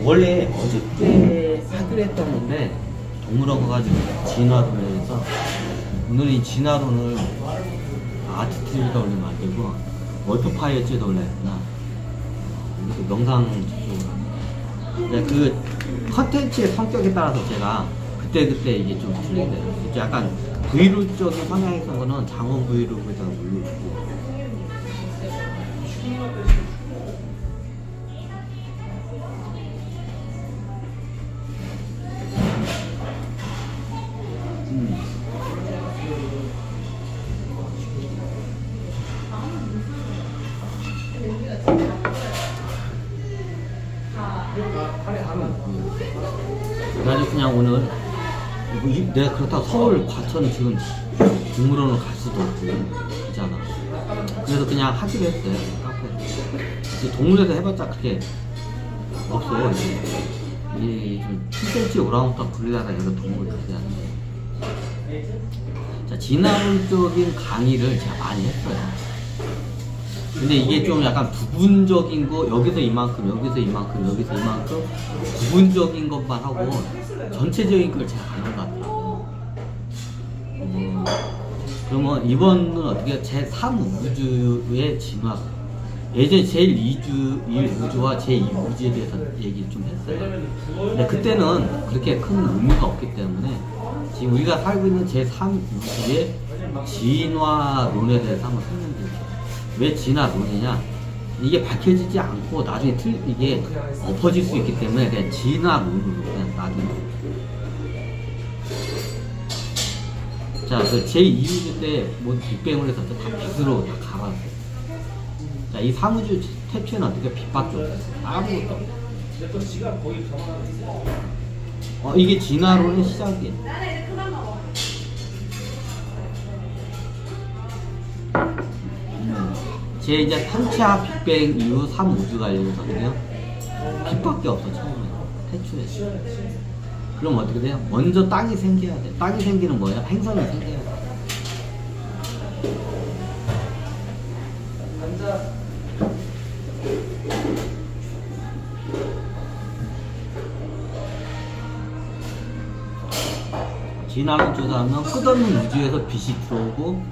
원래 어저께 하기로 했던 건데 동물원 가가지고 진화론을 해서 오늘 이 진화론을 아트트리에다 올리면 안 되고 월드파이어즈에다 올려야 했구나. 이렇게 명상 쪽으로. 네, 그 컨텐츠의 성격에 따라서 제가 그때그때 이게 좀 틀리게 돼요. 약간 브이로그적인 성향에서는 장원 브이로그에다가 올려주고 그래가지고 그냥 오늘 내가 그렇다고 서울 과천 지금 동물원을 갈 수도 없고 그렇잖아. 그래서 그냥 하기로 했어요. 카페 동물에서 해봤자 그게 없어. 이 7cm 오랑우탄 부르다가 여러 동물을 해야 돼. 자, 진화론적인 강의를 제가 많이 했어요. 근데 이게 좀 약간 부분적인 거, 여기서 이만큼, 여기서 이만큼, 여기서 이만큼 부분적인 것만 하고 전체적인 걸 잘 안 한 것 같아요. 그러면 이번은 어떻게 제3우주의 진화, 예전에 제1우주와 제2우주에 대해서 얘기 좀 했어요. 근데 그때는 그렇게 큰 의미가 없기 때문에 지금 우리가 살고 있는 제3우주의 진화론에 대해서 한번 설명드릴게요. 왜 진화론이냐? 이게 밝혀지지 않고 나중에 이게 엎어질 수 있기 때문에 그냥 진화론으로 그냥 나중에. 자, 그 제2우주 때 모두 빅뱅을 해서 다 빛으로 다 갈았어요. 자, 이 3우주 태초에는 어떻게 빛밖에 없어요. 아무것도 없어요. 이게 진화론의 시작이에요. 제 이제 3차 빅뱅 이후 3우주가 열려서는요 빛밖에 없어. 처음에 태초에. 그럼 어떻게 돼요? 먼저 땅이 생겨야 돼. 땅이 생기는 거예요? 행성이 생겨야 돼. 진화론 조사하면 끝없는 우주에서 빛이 들어오고,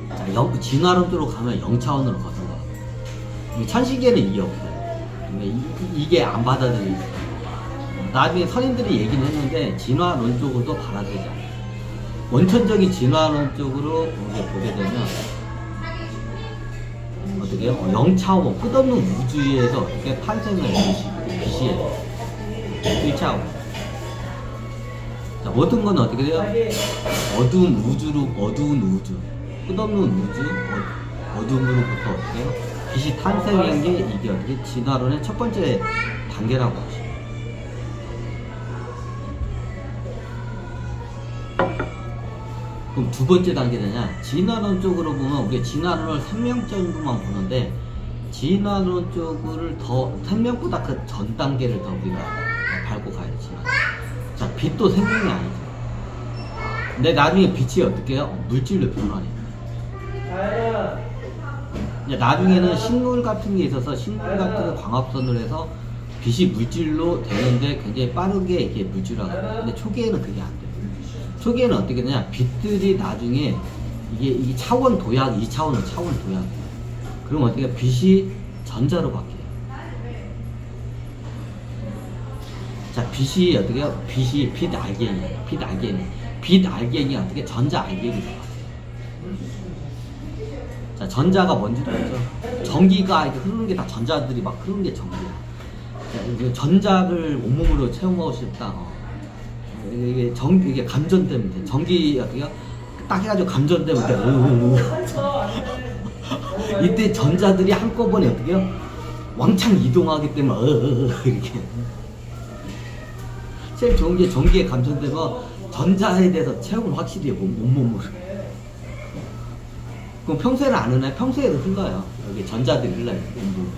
자, 진화론 쪽으로 가면 0차원으로 거는 거야. 천시계는 이게 없어요. 이게 안 받아들이죠. 나중에 선인들이 얘기는 했는데 진화론 쪽으로도 받아들이지 않아요. 원천적인 진화론 쪽으로 보게 되면 어떻게 해요? 0차원 끝없는 우주에서 어떻게 탄생을 빛이 해요. 1차원. 자, 모든 건 어떻게 돼요? 어두운 우주, 끝없는 우주, 어둠으로부터 어떻게 해요? 빛이 탄생한 게 이게 어떻게 진화론의 첫 번째 단계라고 하죠. 그럼 두 번째 단계냐? 진화론 쪽으로 보면 우리가 진화론을 생명 정도만 보는데 진화론 쪽을 더 생명보다 그 전 단계를 더 우리가 밟고 가야 돼. 자, 빛도 생명이 아니죠. 근데 나중에 빛이 어떻게 해요? 물질로 변화해요. 나중에는 식물 같은 게 있어서 식물 같은 광합선을 해서 빛이 물질로 되는데 굉장히 빠르게 이게 물질화가. 근데 초기에는 그게 안 돼요. 초기에는 어떻게 되냐? 빛들이 나중에 이게 차원 도약, 2차원은 차원 도약. 그럼 어떻게 빛이 전자로 바뀌어요. 자, 빛이 어떻게 해요? 빛이 빛 알갱이에요. 빛 알갱이 어떻게 전자 알갱이 돼요. 자, 전자가 뭔지도 알죠? 전기가 이렇게 흐르는 게 다 전자들이 막 흐르는 게 전기야. 전자를 온몸으로 채워먹고 싶다. 이게 감전되면 돼. 전기 어떻게요? 딱 해가지고 감전되면 돼. 이때 전자들이 한꺼번에 어떻게요? 왕창 이동하기 때문에 이렇게. 제일 좋은 게 전기에 감전되면 전자에 대해서 체험을 확실히 해요. 온몸으로. 그럼 평소에는 안 흐나요? 평소에도 흘러요. 여기 전자들이 흘러요. 온몸에.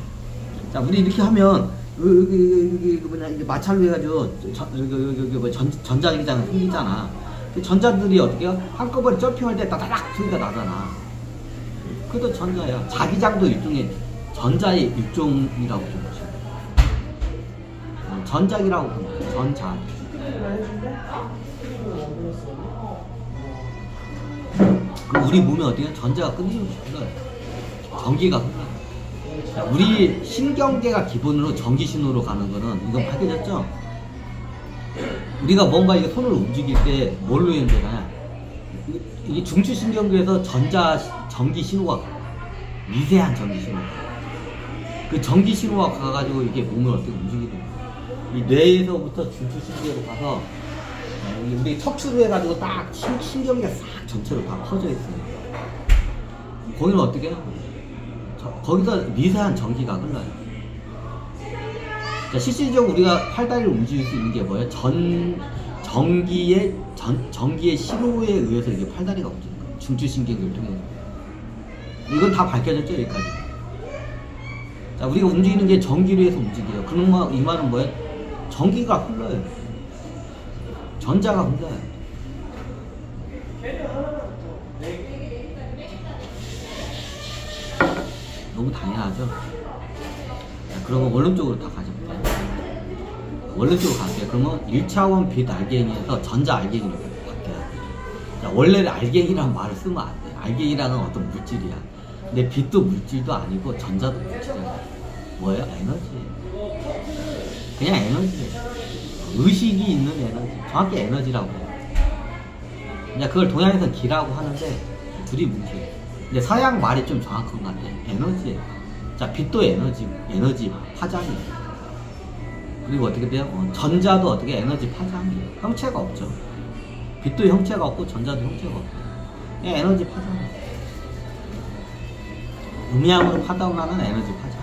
자, 우리 이렇게 하면 여기 뭐냐, 이게 마찰로 해가지고 전자기장 생기잖아. 전자들이 어떻게 해요? 한꺼번에 점핑할 때 따다닥 소리가 나잖아. 그것도 전자야. 자기장도 일종의 전자의 일종이라고 좀 보시면 돼요. 전작이라고 봅니다. 전작. 우리 몸에 어떻게 전자가 끊임없이 흘러요. 전기가 흘러요. 우리 신경계가 기본으로 전기 신호로 가는 거는 이건 밝혀졌죠? 우리가 뭔가 이게 손을 움직일 때 뭘로 연결하냐? 이게 중추신경계에서 전기 신호가 가요. 미세한 전기 신호. 그 전기 신호가 가가지고 이게 몸을 어떻게 움직이는 거예요. 이 뇌에서부터 중추신경으로 가서 우리 척추로 해가지고 딱 신경계가 싹 전체로 다 퍼져 있어요. 거기는 어떻게 해요? 거기서 미세한 전기가 흘러요. 자, 실질적으로 우리가 팔다리를 움직일 수 있는 게 뭐예요? 전기의 신호에 의해서 이게 팔다리가 움직이는 거예요. 중추신경을 통해서. 이건 다 밝혀졌죠, 여기까지. 자, 우리가 움직이는 게 전기로 해서 움직여요. 그럼 이 말은 뭐예요? 전기가 흘러요. 전자가 흘러요. 너무 당연하죠? 자, 그러면 원론적으로 다 가져볼게요. 원론적으로 갈게요. 그러면 1차원 빛 알갱이에서 전자 알갱이로 바뀌어요. 자, 원래는 알갱이라는 말을 쓰면 안 돼. 알갱이라는 어떤 물질이야. 근데 빛도 물질도 아니고 전자도 물질이야. 뭐예요? 에너지. 그냥 에너지예요. 의식이 있는 에너지. 정확히 에너지라고 해요. 그냥 그걸 동양에서는 기라고 하는데 둘이 문제예요. 근데 서양 말이 좀 정확한 것 같아요. 에너지예요. 자, 빛도 에너지 파장이에요. 그리고 어떻게 돼요? 전자도 어떻게 에너지 파장이에요. 형체가 없죠. 빛도 형체가 없고 전자도 형체가 없고 그냥 에너지 파장이에요. 음양으로 파동하는 에너지 파장.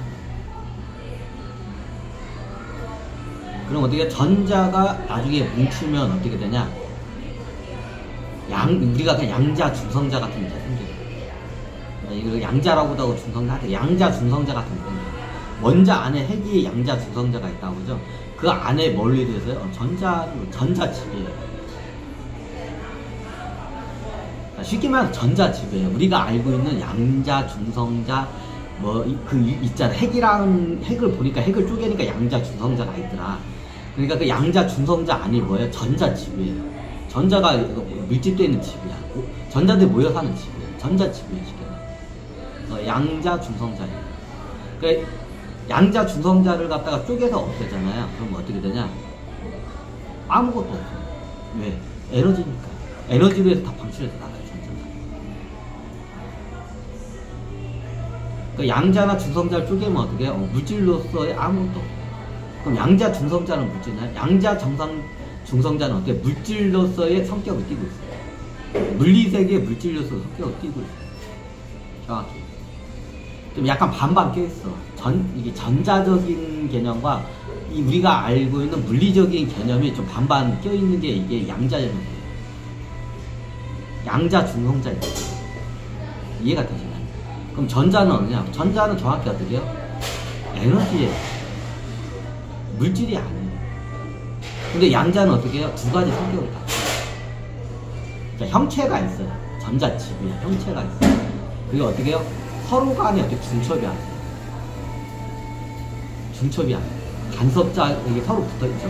그럼 어떻게 전자가 나중에 뭉치면 어떻게 되냐? 우리가 그냥 양자 중성자 같은 게 생겨요. 이걸 양자라고도 하고 중성자 하죠. 양자 중성자 같은 게 생겨요. 원자 안에 핵이 양자 중성자가 있다고 그죠? 그 안에 뭘로 되어서요? 전자칩이에요. 쉽게 말해서 전자칩이에요. 우리가 알고 있는 양자 중성자 있잖아. 핵을 보니까 핵을 쪼개니까 양자 중성자가 있더라. 그러니까 그 양자 중성자 안이 뭐예요? 전자칩이에요. 전자가 밀집되어 있는 칩이야. 전자들이 모여서 하는 칩이에요. 전자칩이에요. 쉽게 말해서. 양자 중성자예요. 그러니까 양자 중성자를 갖다가 쪼개서 없애잖아요. 그럼 어떻게 되냐? 아무것도 없어요. 왜? 에너지니까. 에너지로 해서 다 방출해서 나가요. 전자가. 그러니까 양자나 중성자를 쪼개면 어떻게 해요? 물질로서의 아무것도 없어요. 그럼 양자 중성자는 물질이나요? 양자 중성자는 어떻게 물질로서의 성격을 띠고 있어요. 물리세계의 물질로서 성격을 띠고 있어요. 정확히. 좀 약간 반반 껴있어. 이게 전자적인 개념과 우리가 알고 있는 물리적인 개념이 좀 반반 껴있는 게 이게 양자적인 거예요. 양자 중성자예요. 이해가 되시나요? 그럼 전자는 어디냐? 전자는 정확히 어떻게 해요? 에너지예요. 물질이 아니에요. 근데 양자는 어떻게 해요? 두 가지 성격을 갖고 있어요. 형체가 있어요. 전자칩이에요. 형체가 있어요. 그게 어떻게 해요? 서로 간에 어떻게 중첩이 안 돼요. 중첩이 안 돼요. 간섭작이 서로 붙어 있죠.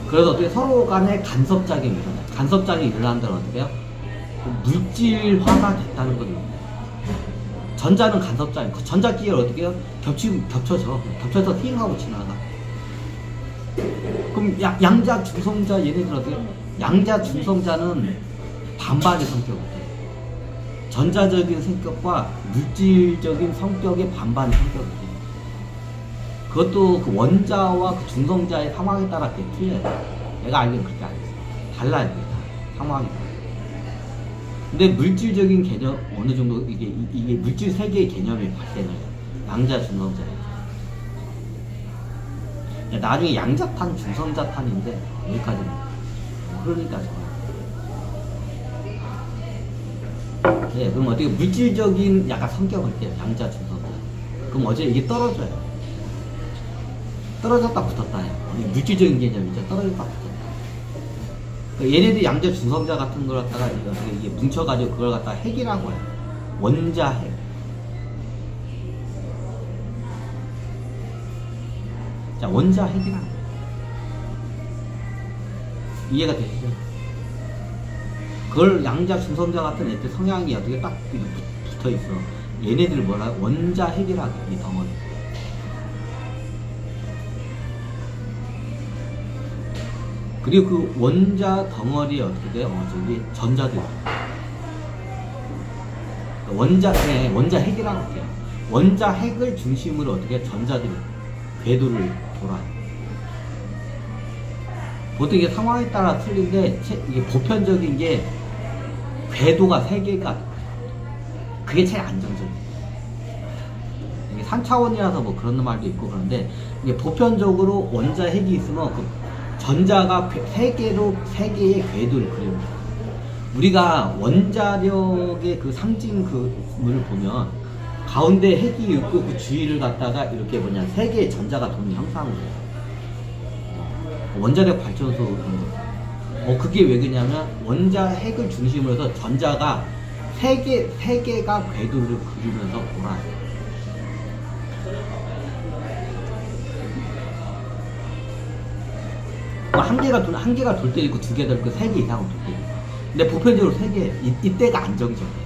그래서 어떻게 서로 간에 간섭작용이 일어나요. 간섭작용이 일어난다는 어떻게 해요? 물질화가 됐다는 거죠. 전자는 간섭작용. 전자끼리를 어떻게 해요? 겹쳐져. 겹쳐서 휘잉하고 지나가. 그럼 양자 중성자 얘네들 어떻게 해요? 양자 중성자는 반반의 성격을 해요. 전자적인 성격과 물질적인 성격의 반반의 성격을 해요. 그것도 그 원자와 그 중성자의 상황에 따라 그게 틀려요. 내가 알기는 그렇게 알겠어요. 달라요. 상황이 달라요. 근데 물질적인 개념, 어느 정도 이게 물질 세계의 개념이 발생을 해요. 양자 중성자에. 나중에 양자탄 중성자탄인데 여기까지는 그러니까 예, 그럼 어떻게 물질적인 약간 성격을 떼요. 양자 중성자. 그럼 어제 이게 떨어져요. 떨어졌다 붙었다 해요. 물질적인 개념이죠. 떨어졌다 붙었다. 얘네들 양자 중성자 같은 걸 갖다가 이게 뭉쳐가지고 그걸 갖다가 핵이라고 해요. 원자 핵. 자, 원자 핵이라고 해요. 이해가 되시죠? 그걸 양자, 중성자 같은 애들 성향이 어떻게 딱 붙어 있어. 얘네들 뭐라 원자 핵이라고 이 덩어리. 그리고 그 원자 덩어리에 어떻게 돼? 저기 전자들. 원자 핵이라고 할게요. 원자 핵을 중심으로 어떻게 전자들이 궤도를 돌아요. 보통 이게 상황에 따라 틀린데 이게 보편적인 게 궤도가 3개가 그게 제일 안정적이에요. 이게 3차원이라서 뭐 그런 말도 있고 그런데 이게 보편적으로 원자 핵이 있으면 그 전자가 3개의 궤도를 그립니다. 우리가 원자력의 그 상징을 보면 가운데 핵이 있고 그 주위를 갖다가 이렇게 3개의 전자가 도는 형상으로 해요. 원자력 발전소 그게 왜 그러냐면 원자 핵을 중심으로 해서 전자가 3개가 궤도를 그리면서 돌아요. 한 개가 돌 때 있고 2개 돌 때 3개 이상은 돌 때 있고. 근데 보편적으로 3개, 이때가 안정적이에요.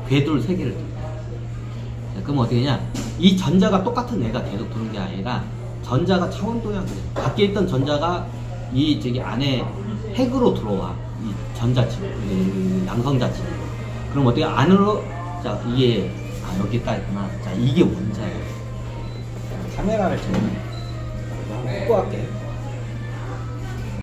궤도를 3개를 돌 때. 그럼 어떻게 되냐? 이 전자가 똑같은 애가 계속 도는 게 아니라 전자가 차원도야. 밖에 있던 전자가 저기 안에 핵으로 들어와. 이 전자층, 양성자층. 그럼 어떻게 안으로, 자, 이게, 여기 딱 있구나. 자, 이게 원자예요. 카메라를 제가 꽂고 할게.